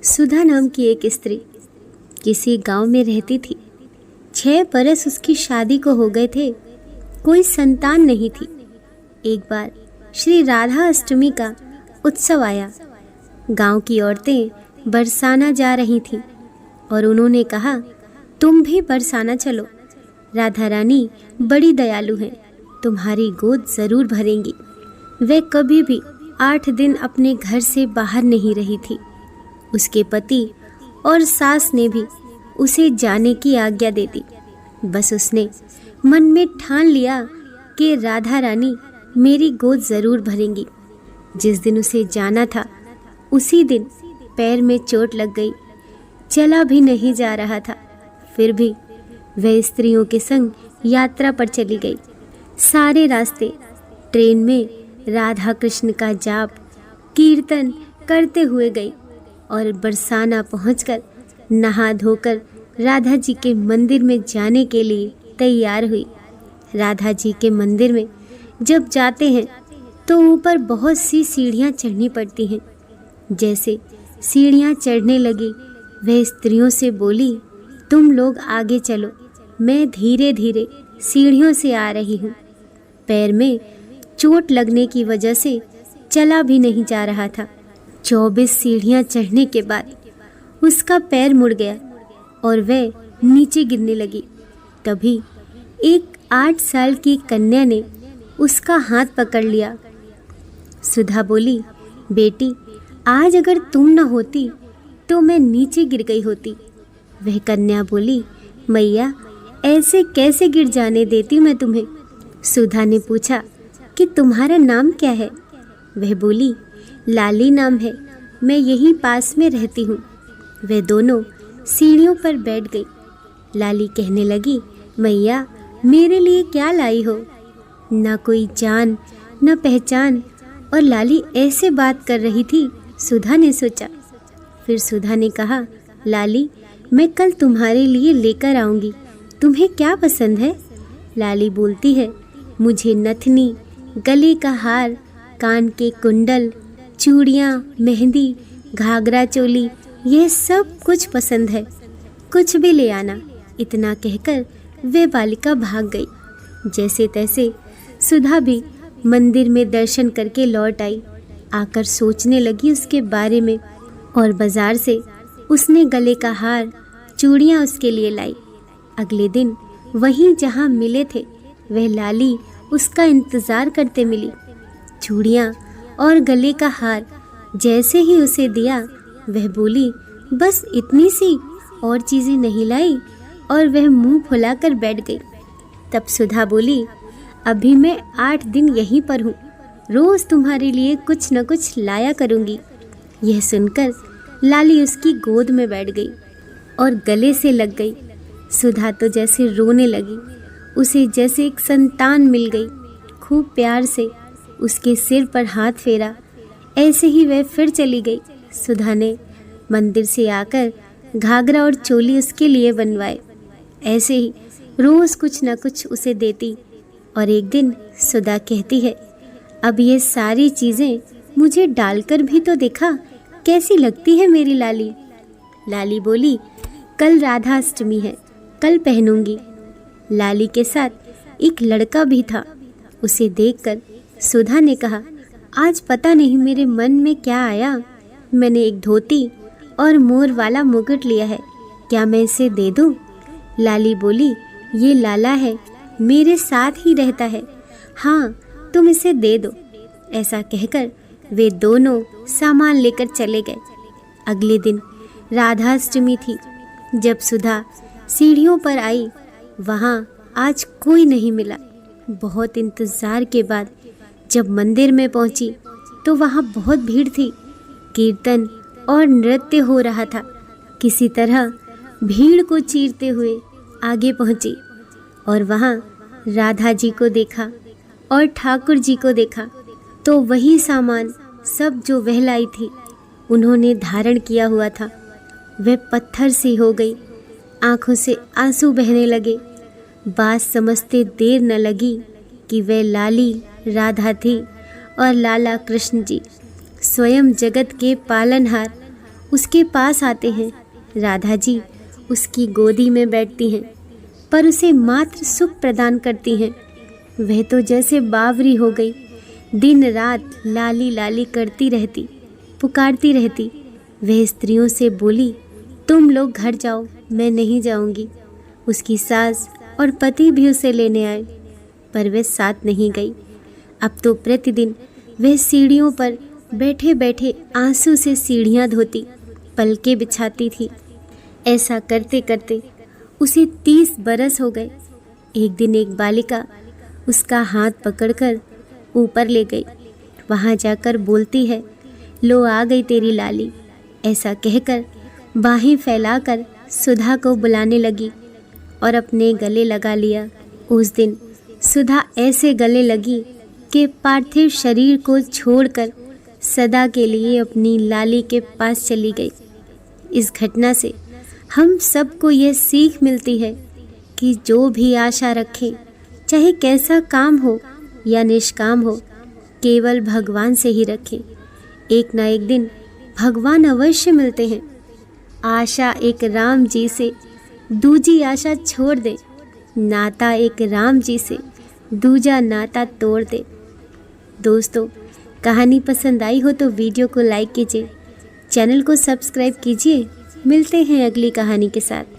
सुधा नाम की एक स्त्री किसी गांव में रहती थी। 6 बरस उसकी शादी को हो गए थे, कोई संतान नहीं थी। एक बार श्री राधा अष्टमी का उत्सव आया। गांव की औरतें बरसाना जा रही थीं और उन्होंने कहा, तुम भी बरसाना चलो, राधा रानी बड़ी दयालु हैं, तुम्हारी गोद ज़रूर भरेंगी। वह कभी भी 8 दिन अपने घर से बाहर नहीं रही थी। उसके पति और सास ने भी उसे जाने की आज्ञा दे दी। बस उसने मन में ठान लिया कि राधा रानी मेरी गोद ज़रूर भरेंगी। जिस दिन उसे जाना था उसी दिन पैर में चोट लग गई, चला भी नहीं जा रहा था। फिर भी वह स्त्रियों के संग यात्रा पर चली गई। सारे रास्ते ट्रेन में राधा कृष्ण का जाप कीर्तन करते हुए गई और बरसाना पहुंचकर नहा धोकर राधा जी के मंदिर में जाने के लिए तैयार हुई। राधा जी के मंदिर में जब जाते हैं तो ऊपर बहुत सी सीढ़ियाँ चढ़नी पड़ती हैं। जैसे सीढ़ियाँ चढ़ने लगी वह स्त्रियों से बोली, तुम लोग आगे चलो, मैं धीरे धीरे सीढ़ियों से आ रही हूँ। पैर में चोट लगने की वजह से चला भी नहीं जा रहा था। 24 सीढ़ियाँ चढ़ने के बाद उसका पैर मुड़ गया और वह नीचे गिरने लगी। तभी एक 8 साल की कन्या ने उसका हाथ पकड़ लिया। सुधा बोली, बेटी, आज अगर तुम न होती तो मैं नीचे गिर गई होती। वह कन्या बोली, मैया, ऐसे कैसे गिर जाने देती मैं तुम्हें। सुधा ने पूछा कि तुम्हारा नाम क्या है। वह बोली, लाली नाम है, मैं यहीं पास में रहती हूँ। वे दोनों सीढ़ियों पर बैठ गई। लाली कहने लगी, मैया, मेरे लिए क्या लाई हो। ना कोई जान न पहचान, और लाली ऐसे बात कर रही थी, सुधा ने सोचा। फिर सुधा ने कहा, लाली, मैं कल तुम्हारे लिए लेकर आऊँगी, तुम्हें क्या पसंद है। लाली बोलती है, मुझे नथनी, गले का हार, कान के कुंडल, चूड़ियाँ, मेहंदी, घाघरा चोली, यह सब कुछ पसंद है, कुछ भी ले आना। इतना कहकर वे बालिका भाग गई। जैसे तैसे सुधा भी मंदिर में दर्शन करके लौट आई। आकर सोचने लगी उसके बारे में और बाजार से उसने गले का हार, चूड़ियाँ उसके लिए लाई। अगले दिन वहीं जहाँ मिले थे वह लाली उसका इंतज़ार करते मिली। चूड़ियाँ और गले का हार जैसे ही उसे दिया वह बोली, बस इतनी सी, और चीज़ें नहीं लाई, और वह मुंह फुलाकर बैठ गई। तब सुधा बोली, अभी मैं 8 दिन यहीं पर हूँ, रोज़ तुम्हारे लिए कुछ न कुछ लाया करूँगी। यह सुनकर लाली उसकी गोद में बैठ गई और गले से लग गई। सुधा तो जैसे रोने लगी, उसे जैसे एक संतान मिल गई। खूब प्यार से उसके सिर पर हाथ फेरा। ऐसे ही वह फिर चली गई। सुधा ने मंदिर से आकर घाघरा और चोली उसके लिए बनवाए। ऐसे ही रोज़ कुछ न कुछ उसे देती। और एक दिन सुधा कहती है, अब ये सारी चीज़ें मुझे डालकर भी तो देखा, कैसी लगती है मेरी लाली। लाली बोली, कल राधा अष्टमी है, कल पहनूंगी। लाली के साथ एक लड़का भी था। उसे देखकर सुधा ने कहा, आज पता नहीं मेरे मन में क्या आया, मैंने एक धोती और मोर वाला मुकुट लिया है, क्या मैं इसे दे दूं? लाली बोली, ये लाला है, मेरे साथ ही रहता है, हाँ तुम इसे दे दो। ऐसा कहकर वे दोनों सामान लेकर चले गए। अगले दिन राधाष्टमी थी। जब सुधा सीढ़ियों पर आई, वहाँ आज कोई नहीं मिला। बहुत इंतज़ार के बाद जब मंदिर में पहुँची तो वहाँ बहुत भीड़ थी। कीर्तन और नृत्य हो रहा था। किसी तरह भीड़ को चीरते हुए आगे पहुँची और वहाँ राधा जी को देखा और ठाकुर जी को देखा तो वही सामान सब जो वह लाई थी उन्होंने धारण किया हुआ था। वह पत्थर सी हो गई, आँखों से आंसू बहने लगे। बात समझते देर न लगी कि वह लाली राधा थी और लाला कृष्ण जी, स्वयं जगत के पालनहार उसके पास आते हैं। राधा जी उसकी गोदी में बैठती हैं, पर उसे मात्र सुख प्रदान करती हैं। वह तो जैसे बावरी हो गई, दिन रात लाली लाली करती रहती, पुकारती रहती। वह स्त्रियों से बोली, तुम लोग घर जाओ, मैं नहीं जाऊंगी। उसकी सास और पति भी उसे लेने आए, पर वह साथ नहीं गई। अब तो प्रतिदिन वह सीढ़ियों पर बैठे बैठे आंसू से सीढ़ियाँ धोती, पलकें बिछाती थी। ऐसा करते करते उसे 30 बरस हो गए। एक दिन एक बालिका उसका हाथ पकड़कर ऊपर ले गई। वहाँ जाकर बोलती है, लो आ गई तेरी लाली। ऐसा कहकर बाहें फैलाकर सुधा को बुलाने लगी और अपने गले लगा लिया। उस दिन सुधा ऐसे गले लगी कि पार्थिव शरीर को छोड़कर सदा के लिए अपनी लाली के पास चली गई। इस घटना से हम सबको यह सीख मिलती है कि जो भी आशा रखें, चाहे कैसा काम हो या निष्काम हो, केवल भगवान से ही रखें। एक ना एक दिन भगवान अवश्य मिलते हैं। आशा एक राम जी से, दूजी आशा छोड़ दे। नाता एक राम जी से, दूजा नाता तोड़ दे। दोस्तों, कहानी पसंद आई हो तो वीडियो को लाइक कीजिए, चैनल को सब्सक्राइब कीजिए। मिलते हैं अगली कहानी के साथ।